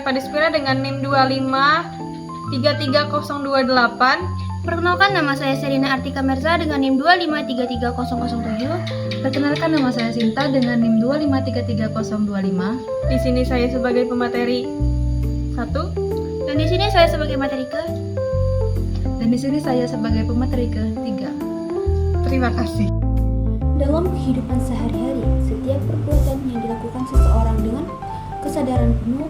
Padispira dengan NIM 2533028. Perkenalkan, nama saya Serina Artika Merza dengan NIM 2533007. Perkenalkan, nama saya Sinta dengan NIM 2533025. Di sini saya sebagai pemateri 1. Dan di sini saya sebagai materi ke. Dan di sini saya sebagai pemateri ketiga. Terima kasih. Dalam kehidupan sehari-hari, setiap perbuatan yang dilakukan seseorang dengan kesadaran penuh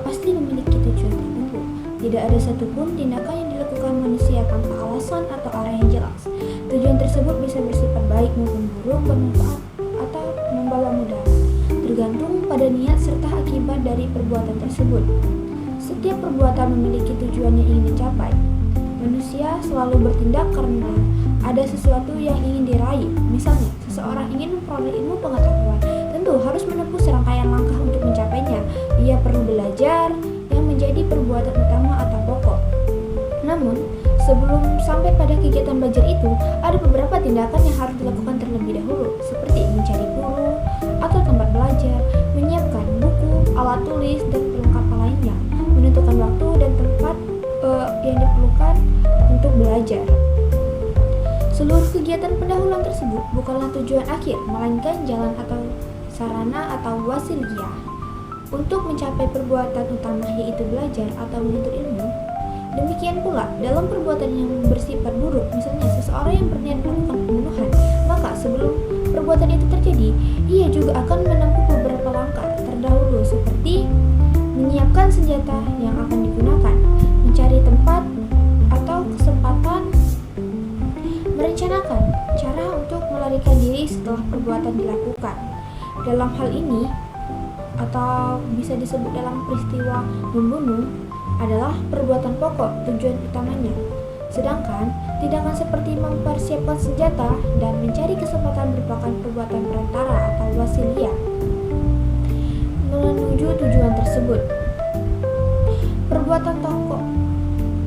pasti memiliki tujuan tertentu. Tidak ada satupun tindakan yang dilakukan manusia tanpa alasan atau arah yang jelas. Tujuan tersebut bisa bersifat baik maupun buruk, bermanfaat atau membawa mudarat, tergantung pada niat serta akibat dari perbuatan tersebut. Setiap perbuatan memiliki tujuan yang ingin dicapai. Manusia selalu bertindak karena ada sesuatu yang ingin diraih. Misalnya, seseorang ingin memperoleh ilmu pengetahuan, tentu harus menempuh serangkaian langkah untuk mencapainya. Ia perlu belajar, yang menjadi perbuatan utama atau pokok. Namun, sebelum sampai pada kegiatan belajar itu, ada beberapa tindakan yang harus dilakukan terlebih dahulu, seperti mencari guru atau tempat belajar, menyiapkan buku, alat tulis, dan perlengkapan lainnya, menentukan waktu dan tempat yang diperlukan untuk belajar. Seluruh kegiatan pendahuluan tersebut bukanlah tujuan akhir, melainkan jalan atau sarana atau wasilah untuk mencapai perbuatan utama, yaitu belajar atau menuntut ilmu. Demikian pula dalam perbuatan yang bersifat buruk, misalnya seseorang yang berniat melakukan pembunuhan, maka sebelum perbuatan itu terjadi, ia juga akan menempuh beberapa langkah terdahulu, seperti menyiapkan senjata yang akan digunakan, mencari tempat atau kesempatan, merencanakan cara untuk melarikan diri setelah perbuatan dilakukan. Dalam hal ini, atau bisa disebut dalam peristiwa membunuh, adalah perbuatan pokok tujuan utamanya. Sedangkan tindakan seperti mempersiapkan senjata dan mencari kesempatan merupakan perbuatan perantara atau wasilah menuju tujuan tersebut. Perbuatan pokok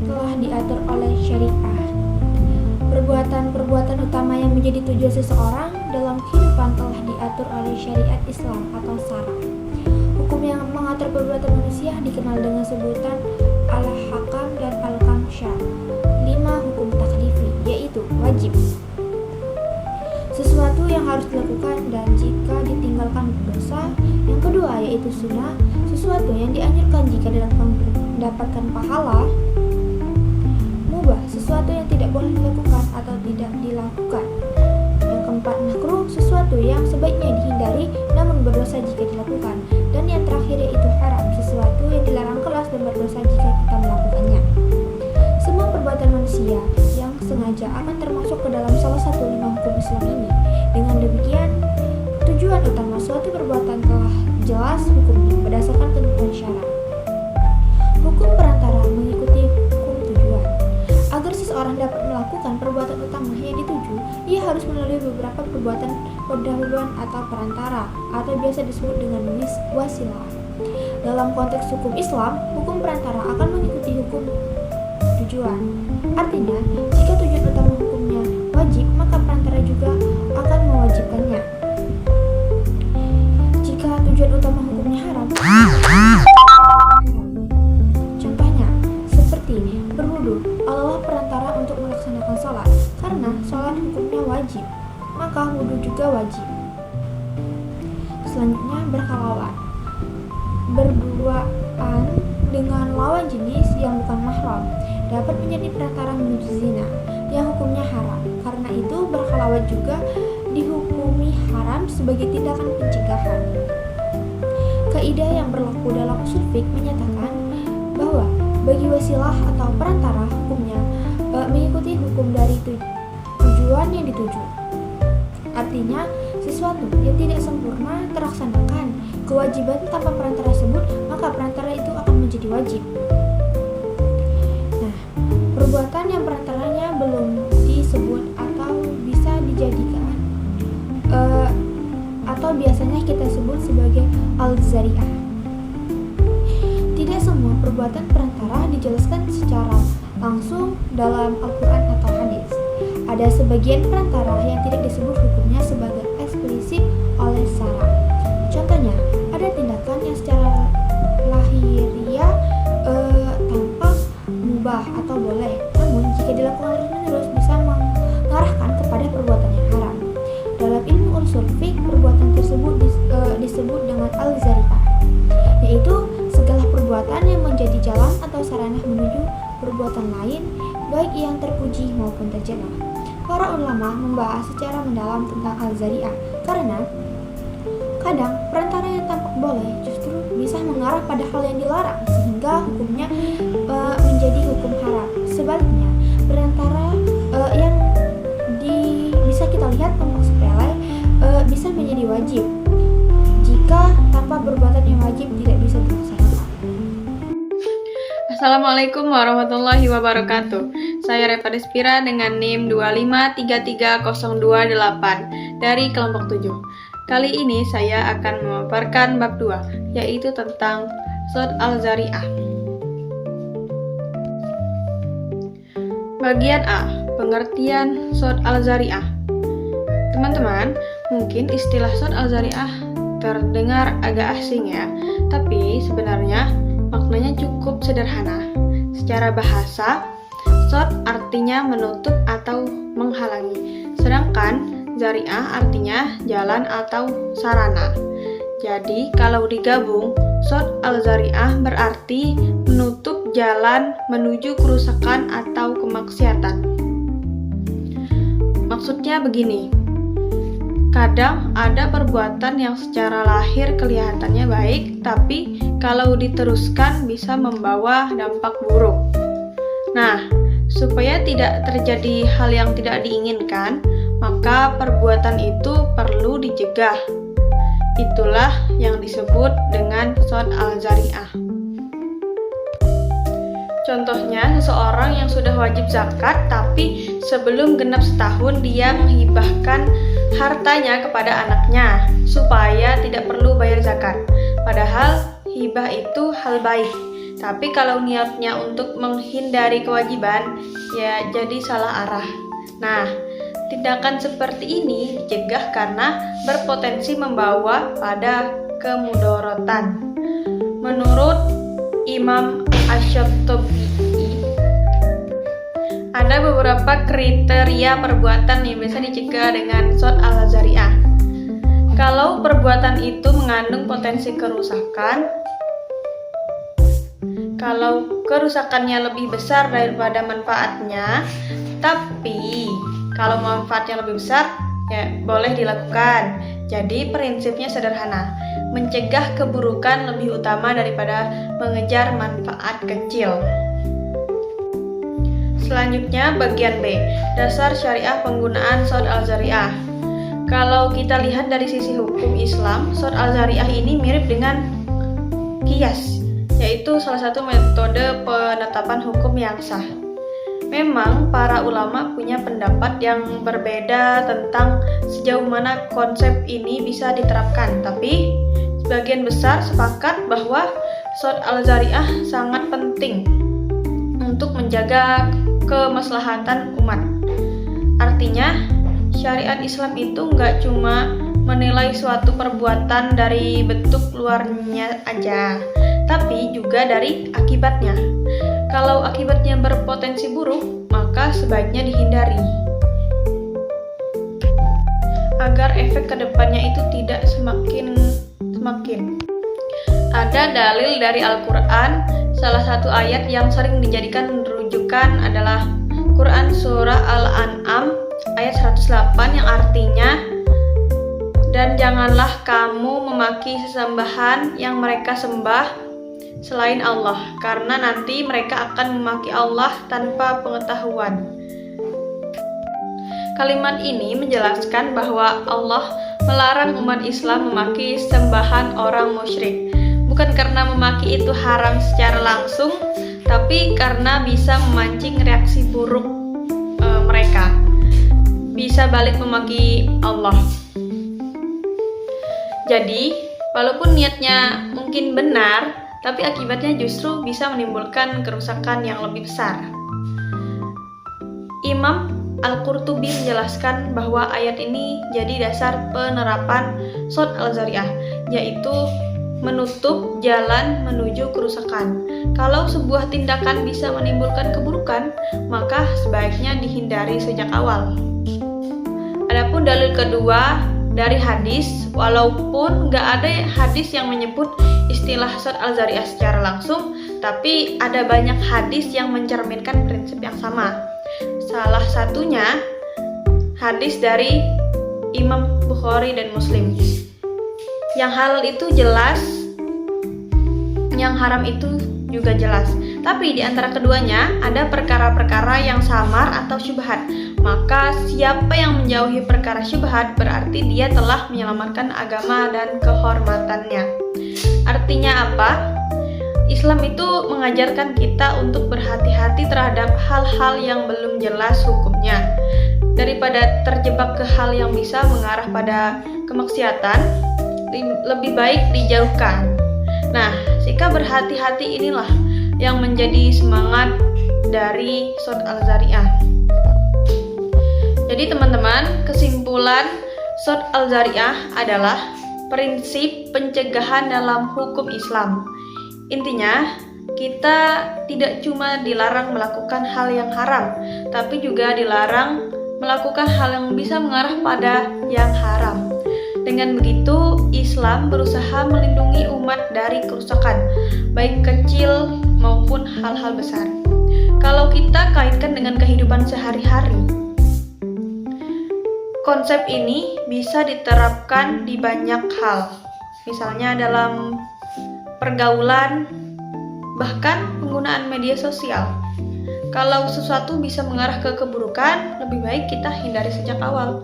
telah diatur oleh syariah. Perbuatan utama yang menjadi tujuan seseorang dalam kehidupan telah diatur oleh syariat Islam atau syara. Hukum yang mengatur perbuatan manusia dikenal dengan sebutan al-hakam dan al-kamsyah. 5 hukum taklifi, yaitu wajib, sesuatu yang harus dilakukan dan jika ditinggalkan dosa. Yang kedua yaitu sunnah, sesuatu yang dianjurkan jika dilakukan mendapatkan pahala. Mubah, sesuatu yang tidak boleh dilakukan atau tidak dilakukan. Yang keempat makruh, sesuatu yang sebaiknya dihindari namun berdosa jika dilakukan. Dan yang terakhir yaitu haram, sesuatu yang dilarang keras dan berdosa jika kita melakukannya. Semua perbuatan manusia yang sengaja akan termasuk ke dalam salah satu 5 hukum Islam ini. Dengan demikian, tujuan utama suatu perbuatan telah jelas hukumnya berdasarkan ketentuan syara. Hukum perantara mengikuti hukum tujuan. Agar seseorang dapat melakukan perbuatan utama yang dituju, ia harus melalui beberapa perbuatan pendahuluan atau perantara, atau biasa disebut dengan wasilah. Dalam konteks hukum Islam, hukum perantara akan mengikuti hukum tujuan. Artinya, jika tujuan utama hukumnya wajib, maka perantara juga akan mewajibkannya. Jika tujuan utama hukumnya haram, contohnya seperti berwudu adalah perantara untuk melaksanakan sholat, karena sholat hukumnya wajib, maka wudu juga wajib. Selanjutnya berkhalwat, berduaan dengan lawan jenis yang bukan mahram dapat menjadi perantara menuju zina yang hukumnya haram. Karena itu berkhalwat juga dihukumi haram sebagai tindakan pencegahan. Kaidah yang berlaku dalam usul fiqh menyatakan bahwa bagi wasilah atau perantara hukumnya mengikuti hukum dari tujuan yang dituju. Artinya, sesuatu yang tidak sempurna terlaksanakan kewajiban tanpa perantara tersebut, maka perantara itu akan menjadi wajib. Nah, perbuatan yang perantaranya belum disebut atau bisa dijadikan atau biasanya kita sebut sebagai al-zari'ah. Tidak semua perbuatan perantara dijelaskan secara langsung dalam Al-Quran atau hadis. Ada sebagian perantara yang tidak disebut hukumnya sebagai eksplisit oleh syara. Contohnya, ada tindakan yang secara lahiriah perbuatan lain, baik yang terpuji maupun tercela. Para ulama membahas secara mendalam tentang al-zari'ah karena kadang perantara yang tampak boleh justru bisa mengarah pada hal yang dilarang sehingga hukumnya menjadi hukum haram. Sebaliknya, perantara yang bisa kita lihat tampak sepele bisa menjadi wajib jika tanpa perbuatan yang wajib tidak bisa dilaksanakan. Assalamualaikum warahmatullahi wabarakatuh. Saya Reva Despira dengan NIM 2533028 dari kelompok 7. Kali ini saya akan memaparkan bab 2, yaitu tentang Sod al-Zari'ah. Bagian A, pengertian Sod al-Zari'ah. Teman-teman, mungkin istilah Sod al-Zari'ah terdengar agak asing ya, tapi sebenarnya maknanya cukup sederhana. Secara bahasa, Sod artinya menutup atau menghalangi, sedangkan Zari'ah artinya jalan atau sarana. Jadi kalau digabung, Sod al-Zari'ah berarti menutup jalan menuju kerusakan atau kemaksiatan. Maksudnya begini, kadang ada perbuatan yang secara lahir kelihatannya baik, tapi kalau diteruskan bisa membawa dampak buruk. Nah, supaya tidak terjadi hal yang tidak diinginkan, maka perbuatan itu perlu dicegah. Itulah yang disebut dengan Sod al-Zari'ah. Contohnya, seseorang yang sudah wajib zakat, tapi sebelum genap setahun dia menghibahkan hartanya kepada anaknya, supaya tidak perlu bayar zakat. Padahal, hibah itu hal baik. Tapi kalau niatnya untuk menghindari kewajiban, ya jadi salah arah. Nah, tindakan seperti ini dicegah karena berpotensi membawa pada kemudorotan. Menurut Imam Asy-Syatibi, ada beberapa kriteria perbuatan yang bisa dicegah dengan Sod al-Zari'ah. Kalau perbuatan itu mengandung potensi kerusakan, kalau kerusakannya lebih besar daripada manfaatnya, tapi kalau manfaatnya lebih besar, ya boleh dilakukan. Jadi prinsipnya sederhana, mencegah keburukan lebih utama daripada mengejar manfaat kecil. Selanjutnya bagian B, dasar syariah penggunaan Sod al-Zari'ah. Kalau kita lihat dari sisi hukum Islam, Sod al-Zari'ah ini mirip dengan qiyas, yaitu salah satu metode penetapan hukum yang sah. Memang para ulama punya pendapat yang berbeda tentang sejauh mana konsep ini bisa diterapkan, tapi sebagian besar sepakat bahwa Sod al-Zari'ah sangat penting untuk menjaga kemaslahatan umat. Artinya, syariat Islam itu nggak cuma menilai suatu perbuatan dari bentuk luarnya aja, tapi juga dari akibatnya. Kalau akibatnya berpotensi buruk, maka sebaiknya dihindari agar efek kedepannya itu tidak semakin. Ada dalil dari Al-Quran. Salah satu ayat yang sering dijadikan rujukan adalah Quran Surah Al-An'am ayat 108 yang artinya, dan janganlah kamu memaki sesembahan yang mereka sembah selain Allah, karena nanti mereka akan memaki Allah tanpa pengetahuan. Kalimat ini menjelaskan bahwa Allah melarang umat Islam memaki sembahan orang musyrik, bukan karena memaki itu haram secara langsung, tapi karena bisa memancing reaksi buruk mereka, bisa balik memaki Allah. Jadi, walaupun niatnya mungkin benar, tapi akibatnya justru bisa menimbulkan kerusakan yang lebih besar. Imam Al-Qurtubi menjelaskan bahwa ayat ini jadi dasar penerapan Sod al-Zari'ah, yaitu menutup jalan menuju kerusakan. Kalau sebuah tindakan bisa menimbulkan keburukan, maka sebaiknya dihindari sejak awal. Adapun dalil kedua dari hadis, walaupun nggak ada hadis yang menyebut istilah Sod al-Zari'ah secara langsung, tapi ada banyak hadis yang mencerminkan prinsip yang sama. Salah satunya hadis dari Imam Bukhari dan Muslim. Yang halal itu jelas, yang haram itu juga jelas. Tapi di antara keduanya ada perkara-perkara yang samar atau syubhat. Maka siapa yang menjauhi perkara syubhat berarti dia telah menyelamatkan agama dan kehormatannya. Artinya apa? Islam itu mengajarkan kita untuk berhati-hati terhadap hal-hal yang belum jelas hukumnya. Daripada terjebak ke hal yang bisa mengarah pada kemaksiatan, lebih baik dijauhkan. Nah, sikap berhati-hati inilah yang menjadi semangat dari Sod Al-Zariyah. Jadi teman-teman, kesimpulan Sod Al-Zariyah adalah prinsip pencegahan dalam hukum Islam. Intinya, kita tidak cuma dilarang melakukan hal yang haram, tapi juga dilarang melakukan hal yang bisa mengarah pada yang haram. Dengan begitu, Islam berusaha melindungi umat dari kerusakan, baik kecil maupun hal-hal besar. Kalau kita kaitkan dengan kehidupan sehari-hari, konsep ini bisa diterapkan di banyak hal, misalnya dalam pergaulan, bahkan penggunaan media sosial. Kalau sesuatu bisa mengarah ke keburukan, lebih baik kita hindari sejak awal.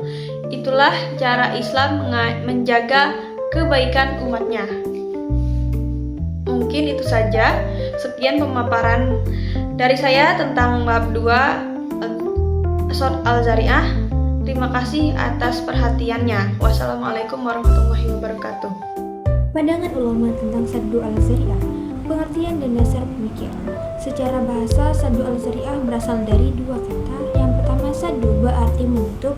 Itulah cara Islam menjaga kebaikan umatnya. Mungkin itu saja. Sekian pemaparan dari saya tentang bab 2 Sod Al-Zariyah. Terima kasih atas perhatiannya. Wassalamualaikum warahmatullahi wabarakatuh. Pandangan ulama tentang Saddu Al-Zariyah, pengertian dan dasar pemikiran. Secara bahasa, Saddu Al-Zariyah berasal dari dua kata. Yang pertama, Saddu berarti menutup,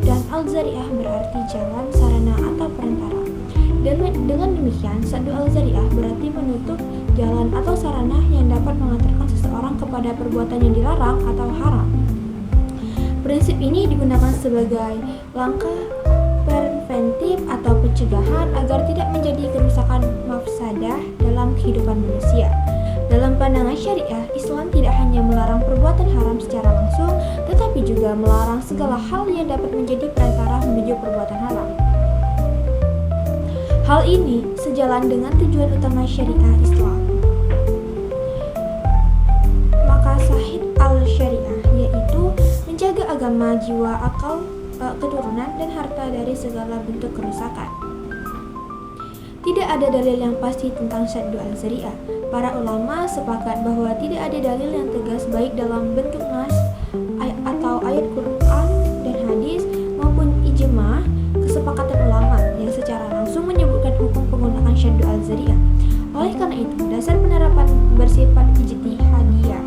dan Al-Zariyah berarti jalan, sarana, atau perantara. Dengan demikian, Saddu Al-Zariyah berarti menutup jalan atau sarana yang dapat mengantarkan seseorang kepada perbuatan yang dilarang atau haram. Prinsip ini digunakan sebagai langkah preventif atau pencegahan agar tidak menjadi kerusakan mafsadah dalam kehidupan manusia. Dalam pandangan syariah, Islam tidak hanya melarang perbuatan haram secara langsung, tetapi juga melarang segala hal yang dapat menjadi perantara menuju perbuatan haram. Hal ini sejalan dengan tujuan utama syariah Islam. Maqasid al-syariah yaitu menjaga agama, jiwa, akal, keturunan, dan harta dari segala bentuk kerusakan. Tidak ada dalil yang pasti tentang Saddu Al-Zariyah. Para ulama sepakat bahwa tidak ada dalil yang tegas baik dalam bentuk nas atau ayat Quran dan hadis maupun ijma kesepakatan ulama yang secara langsung menyebutkan hukum penggunaan Saddu Al-Zariyah. Oleh karena itu, dasar penerapan bersifat ijtihadiyah.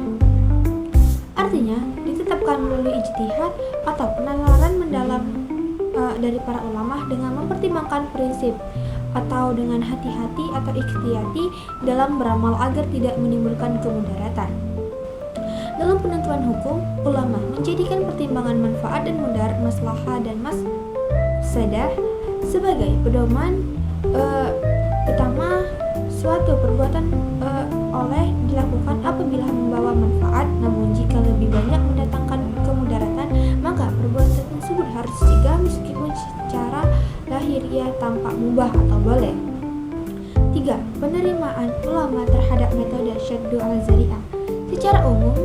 Artinya, ditetapkan melalui ijtihad atau penalaran mendalam dari para ulama dengan mempertimbangkan prinsip atau dengan hati-hati atau ikhtiyati dalam beramal agar tidak menimbulkan kemudaratan. Dalam penentuan hukum, ulama menjadikan pertimbangan manfaat dan mudarat, maslahah dan mafsadah sebagai pedoman utama. Suatu perbuatan oleh dilakukan apabila membawa manfaat, namun jika lebih banyak mendatangkan kemudaratan, maka perbuatan tersebut harus dicegah meskipun secara lahiriah tampak mubah atau boleh. 3. Penerimaan ulama terhadap metode Saddu Al-Zariyah. Secara umum,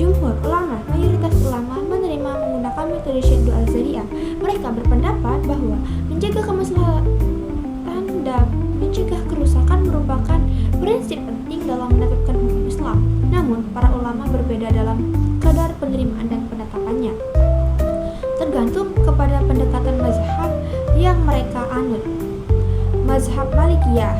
jumhur ulama, mayoritas ulama menerima menggunakan metode Saddu Al-Zariyah. Mereka berpendapat bahwa menjaga kemaslahatan dan mencegah kerusakan merupakan prinsip penting dalam menetapkan hukum Islam. Namun, para ulama berbeda dalam kadar penerimaan dan penetapannya, tergantung kepada pendekatan mazhab yang mereka anut. Mazhab Malikiyah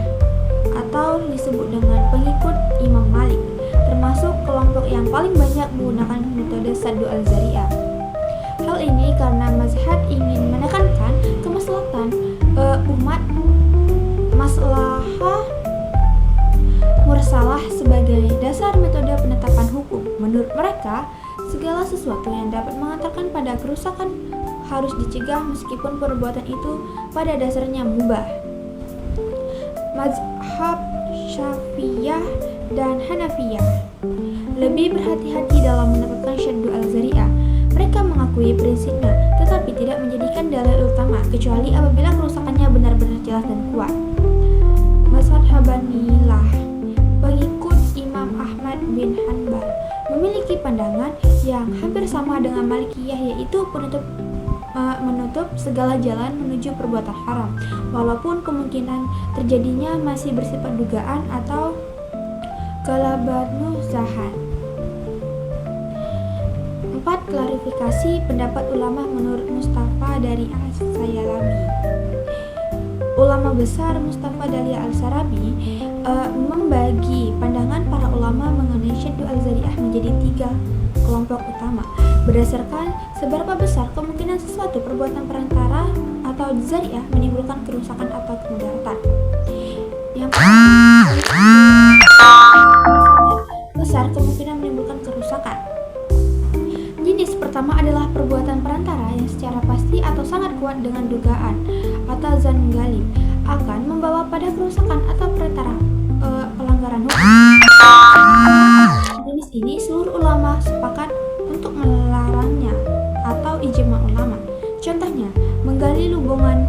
atau disebut dengan pengikut Imam Malik termasuk kelompok yang paling banyak menggunakan metode Saddu Al-Zariyah. Hal ini karena mazhab ingin menekankan kemaslahatan umat, maslahah mursalah sebagai dasar metode penetapan hukum. Menurut mereka, segala sesuatu yang dapat mengantarkan pada kerusakan harus dicegah meskipun perbuatan itu pada dasarnya mubah. Mazhab Syafi'iyah dan Hanafiyah lebih berhati-hati dalam menetapkan syaddu al-zari'ah. Mereka mengakui prinsipnya, tetapi tidak menjadikan dalil utama kecuali apabila kerusakannya benar-benar jelas dan kuat. Mazhab Hanbalilah, pengikut Imam Ahmad bin Hanbal, memiliki pandangan yang hampir sama dengan Malikiyah, yaitu menutup segala jalan menuju perbuatan haram, walaupun kemungkinan terjadinya masih bersifat dugaan atau galabanuzahan. 4. Klarifikasi pendapat ulama menurut Mustafa dari As-Sayalabi. Ulama besar Mustafa dari Al-Sarabi membagi pandangan para ulama mengenai syaddu al-zari'ah menjadi 3 kelompok utama berdasarkan seberapa besar kemungkinan sesuatu perbuatan perantara atau zari'ah menimbulkan kerusakan atau kemudaratan. Yang besar kemungkinan menimbulkan kerusakan. Jenis pertama adalah perbuatan perantara yang secara pasti atau sangat kuat dengan dugaan atau zan galib akan membawa pada kerusakan atau pelanggaran hukum. Jenis ini seluruh ulama sepakat untuk melarangnya atau ijma ulama. Contohnya, menggali lubang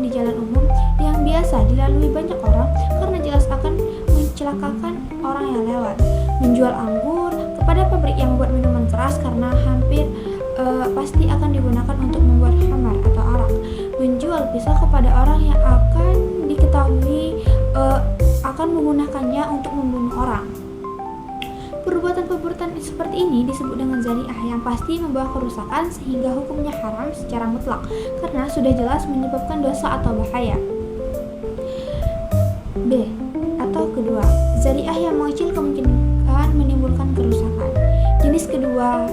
di jalan umum yang biasa dilalui banyak orang karena jelas akan mencelakakan orang yang lewat. Menjual anggur kepada pabrik yang membuat minuman keras karena hampir pasti akan digunakan untuk membuat khamar atau arak. Menjual pisau kepada orang yang akan diketahui akan menggunakannya untuk membunuh orang. Perbuatan seperti ini disebut dengan zari'ah yang pasti membawa kerusakan sehingga hukumnya haram secara mutlak karena sudah jelas menyebabkan dosa atau bahaya. B. Atau kedua, zari'ah yang mengecil kemungkinan menimbulkan kerusakan. Jenis kedua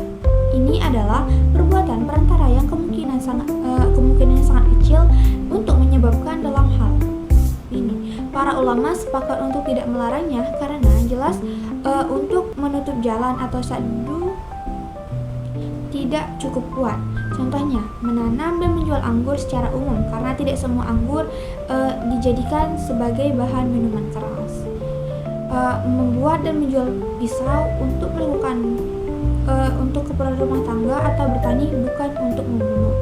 ini adalah perbuatan perantara yang kemungkinannya sangat kecil untuk menyebabkan dalam hal ini. Para ulama sepakat untuk tidak melarangnya karena jelas untuk menutup jalan atau syaddu tidak cukup kuat. Contohnya, menanam dan menjual anggur secara umum karena tidak semua anggur dijadikan sebagai bahan minuman keras. Membuat dan menjual pisau untuk untuk keperluan rumah tangga atau bertani, bukan untuk membunuh.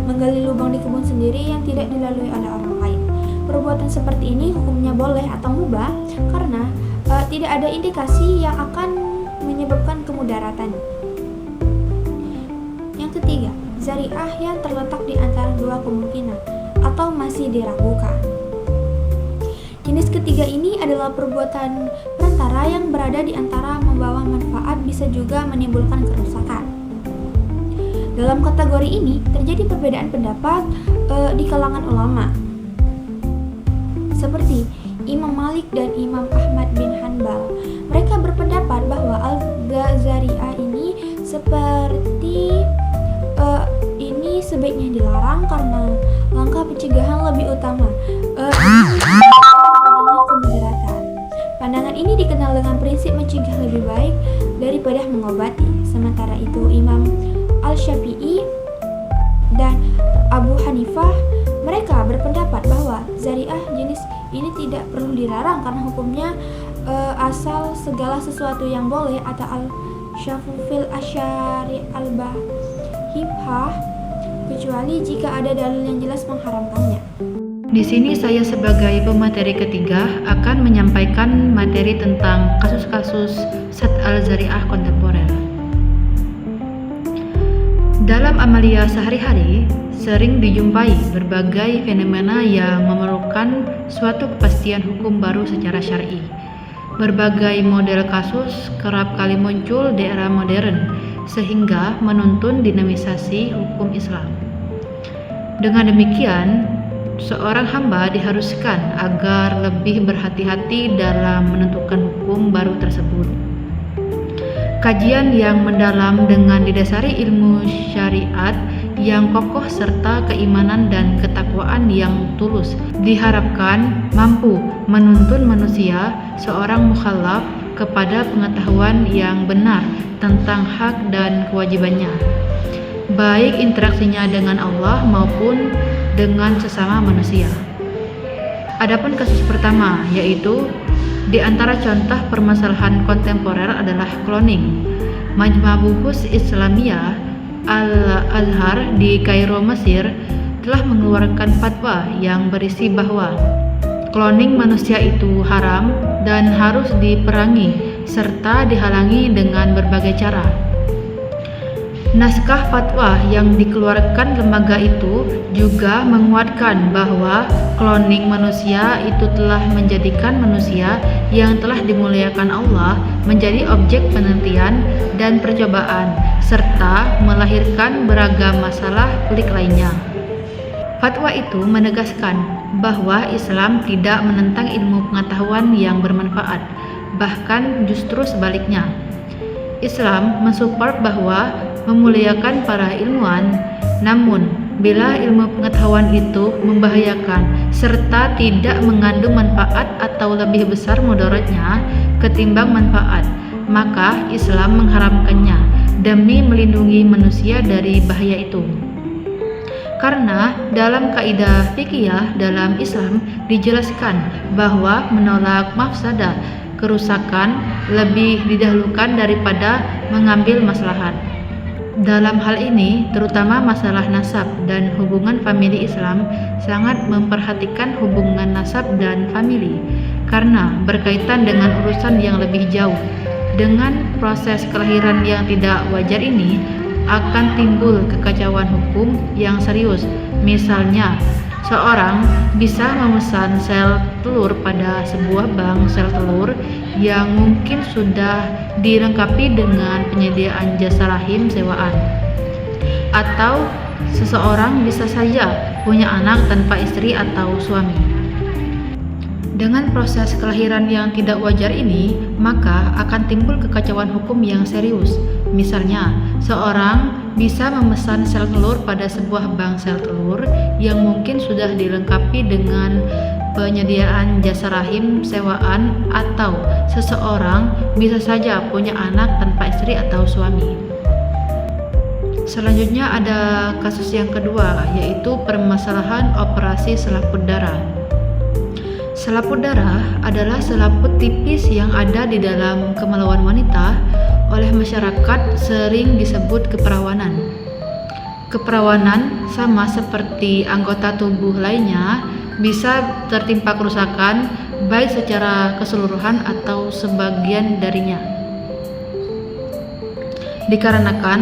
Menggali lubang di kebun sendiri yang tidak dilalui oleh orang lain. Perbuatan seperti ini hukumnya boleh atau mubah karena tidak ada indikasi yang akan menyebabkan kemudaratan. Yang ketiga, zari'ah yang terletak di antara dua kemungkinan atau masih diragukan. Jenis ketiga ini adalah perbuatan perantara yang berada di antara membawa manfaat bisa juga menimbulkan kerusakan. Dalam kategori ini terjadi perbedaan pendapat di kalangan ulama. Seperti Imam Malik dan Imam Ahmad bin Hanbal. Mereka berpendapat bahwa al-zari'ah ini sebaiknya dilarang karena langkah pencegahan lebih utama kemudaratan. Pandangan ini dikenal dengan prinsip mencegah lebih baik daripada mengobati. Sementara itu Imam Al-Syafi'i dan Abu Hanifah mereka berpendapat bahwa zari'ah jenis ini tidak perlu dilarang karena hukumnya asal segala sesuatu yang boleh atau al-syafufil asyari al-bahibhah kecuali jika ada dalil yang jelas mengharamkannya. Di sini saya sebagai pemateri ketiga akan menyampaikan materi tentang kasus-kasus sadd al-zari'ah kontemporer. Dalam amalia sehari-hari, sering dijumpai berbagai fenomena yang memerlukan suatu kepastian hukum baru secara syar'i. Berbagai model kasus kerap kali muncul di era modern, sehingga menuntun dinamisasi hukum Islam. Dengan demikian, seorang hamba diharuskan agar lebih berhati-hati dalam menentukan hukum baru tersebut. Kajian yang mendalam dengan didasari ilmu syariat yang kokoh serta keimanan dan ketakwaan yang tulus diharapkan mampu menuntun manusia seorang mukallaf kepada pengetahuan yang benar tentang hak dan kewajibannya, baik interaksinya dengan Allah maupun dengan sesama manusia. Adapun kasus pertama yaitu Di antara contoh permasalahan kontemporer adalah cloning. Majma' Buhus Islamiyah Al-Azhar di Kairo, Mesir telah mengeluarkan fatwa yang berisi bahwa cloning manusia itu haram dan harus diperangi serta dihalangi dengan berbagai cara. Naskah fatwa yang dikeluarkan lembaga itu juga menguatkan bahwa cloning manusia itu telah menjadikan manusia yang telah dimuliakan Allah menjadi objek penelitian dan percobaan, serta melahirkan beragam masalah pelik lainnya. Fatwa itu menegaskan bahwa Islam tidak menentang ilmu pengetahuan yang bermanfaat, bahkan justru sebaliknya. Islam mensupport bahwa memuliakan para ilmuwan, namun bila ilmu pengetahuan itu membahayakan serta tidak mengandung manfaat atau lebih besar mudaratnya ketimbang manfaat, maka Islam mengharamkannya demi melindungi manusia dari bahaya itu. Karena dalam kaidah fikih dalam Islam dijelaskan bahwa menolak mafsadah, kerusakan lebih didahulukan daripada mengambil maslahat. Dalam hal ini, terutama masalah nasab dan hubungan famili, Islam sangat memperhatikan hubungan nasab dan famili karena berkaitan dengan urusan yang lebih jauh. Dengan proses kelahiran yang tidak wajar ini akan timbul kekacauan hukum yang serius. Misalnya, seorang bisa memesan sel telur pada sebuah bank sel telur yang mungkin sudah dilengkapi dengan penyediaan jasa rahim sewaan. Atau seseorang bisa saja punya anak tanpa istri atau suami. Dengan proses kelahiran yang tidak wajar ini, maka akan timbul kekacauan hukum yang serius. Misalnya, seorang bisa memesan sel telur pada sebuah bank sel telur yang mungkin sudah dilengkapi dengan penyediaan jasa rahim sewaan, atau seseorang bisa saja punya anak tanpa istri atau suami. Selanjutnya ada kasus yang kedua, yaitu permasalahan operasi selaput darah. Selaput darah adalah selaput tipis yang ada di dalam kemaluan wanita, oleh masyarakat sering disebut keperawanan. Keperawanan sama seperti anggota tubuh lainnya bisa tertimpa kerusakan baik secara keseluruhan atau sebagian darinya, dikarenakan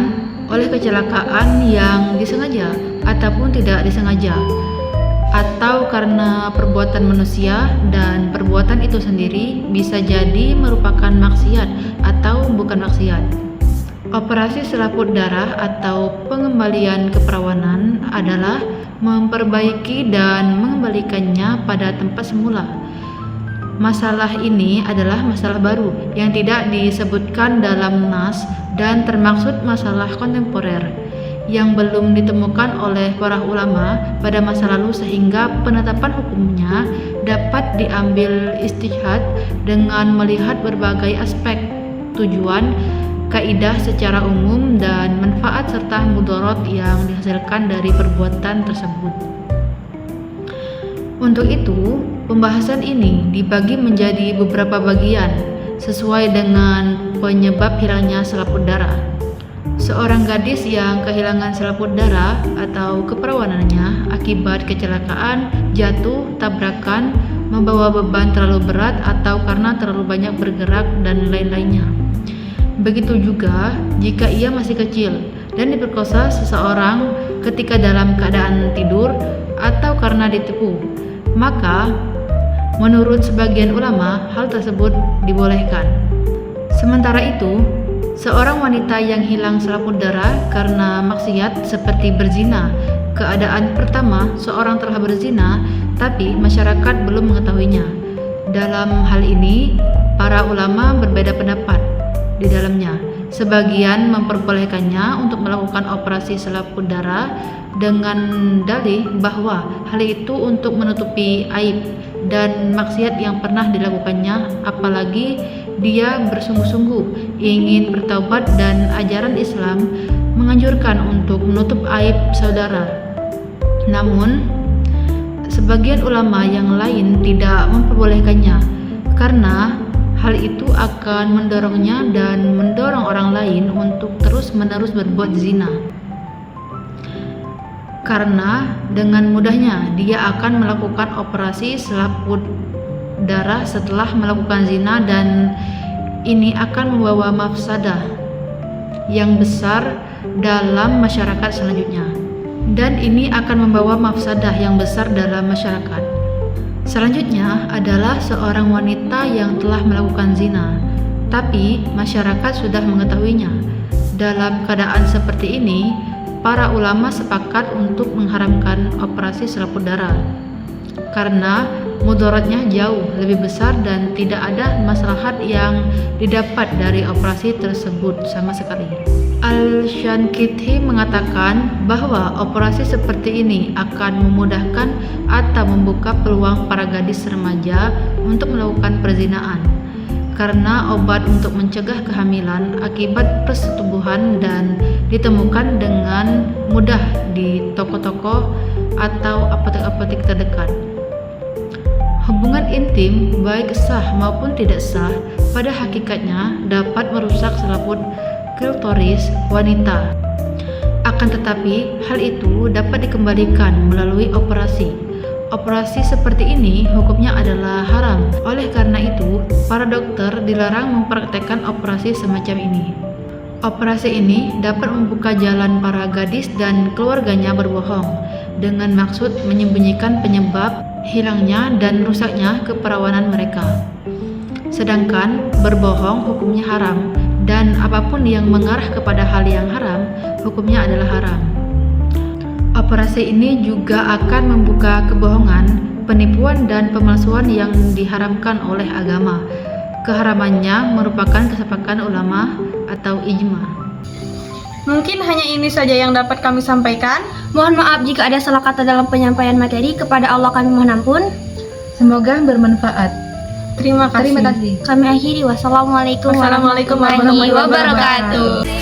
oleh kecelakaan yang disengaja ataupun tidak disengaja, atau karena perbuatan manusia, dan perbuatan itu sendiri bisa jadi merupakan maksiat atau bukan maksiat. Operasi selaput darah atau pengembalian keperawanan adalah memperbaiki dan mengembalikannya pada tempat semula. Masalah ini adalah masalah baru yang tidak disebutkan dalam nas dan termaksud masalah kontemporer yang belum ditemukan oleh para ulama pada masa lalu, sehingga penetapan hukumnya dapat diambil ijtihad dengan melihat berbagai aspek, tujuan, kaidah secara umum, dan manfaat serta mudarat yang dihasilkan dari perbuatan tersebut. Untuk itu, pembahasan ini dibagi menjadi beberapa bagian sesuai dengan penyebab hilangnya selaput darah. Seorang gadis yang kehilangan selaput darah atau keperawanannya akibat kecelakaan, jatuh, tabrakan, membawa beban terlalu berat, atau karena terlalu banyak bergerak, dan lain-lainnya. Begitu juga jika ia masih kecil dan diperkosa seseorang ketika dalam keadaan tidur atau karena ditipu, maka menurut sebagian ulama hal tersebut dibolehkan. Sementara itu, seorang wanita yang hilang selaput darah karena maksiat seperti berzina, keadaan pertama seorang telah berzina tapi masyarakat belum mengetahuinya. Dalam hal ini, para ulama berbeda pendapat di dalamnya. Sebagian memperbolehkannya untuk melakukan operasi selaput darah dengan dalih bahwa hal itu untuk menutupi aib dan maksiat yang pernah dilakukannya, apalagi dia bersungguh-sungguh ingin bertaubat dan ajaran Islam menganjurkan untuk menutup aib saudara. Namun, sebagian ulama yang lain tidak memperbolehkannya karena hal itu akan mendorongnya dan mendorong orang lain untuk terus-menerus berbuat zina. Karena dengan mudahnya dia akan melakukan operasi selaput darah setelah melakukan zina, dan ini akan membawa mafsadah yang besar dalam masyarakat selanjutnya. Dan ini akan membawa mafsadah yang besar dalam masyarakat. Selanjutnya adalah seorang wanita yang telah melakukan zina, tapi masyarakat sudah mengetahuinya. Dalam keadaan seperti ini, para ulama sepakat untuk mengharamkan operasi selaput darah karena mudaratnya jauh lebih besar dan tidak ada maslahat yang didapat dari operasi tersebut sama sekali. Al-Shankiti mengatakan bahwa operasi seperti ini akan memudahkan atau membuka peluang para gadis remaja untuk melakukan perzinaan, karena obat untuk mencegah kehamilan akibat persetubuhan dan ditemukan dengan mudah di toko-toko atau apotek-apotek terdekat. Hubungan intim, baik sah maupun tidak sah, pada hakikatnya dapat merusak selaput klitoris wanita. Akan tetapi, hal itu dapat dikembalikan melalui operasi. Operasi seperti ini hukumnya adalah haram. Oleh karena itu, para dokter dilarang mempraktekkan operasi semacam ini. Operasi ini dapat membuka jalan para gadis dan keluarganya berbohong dengan maksud menyembunyikan penyebab hilangnya dan rusaknya keperawanan mereka. Sedangkan berbohong hukumnya haram, dan apapun yang mengarah kepada hal yang haram, hukumnya adalah haram. Operasi ini juga akan membuka kebohongan, penipuan dan pemalsuan yang diharamkan oleh agama. Keharamannya merupakan kesepakatan ulama atau ijma. Mungkin hanya ini saja yang dapat kami sampaikan. Mohon maaf jika ada salah kata dalam penyampaian materi. Kepada Allah kami mohon ampun. Semoga bermanfaat. Terima kasih. Kami akhiri. Wassalamualaikum Wassalamualaikum warahmatullahi wabarakatuh.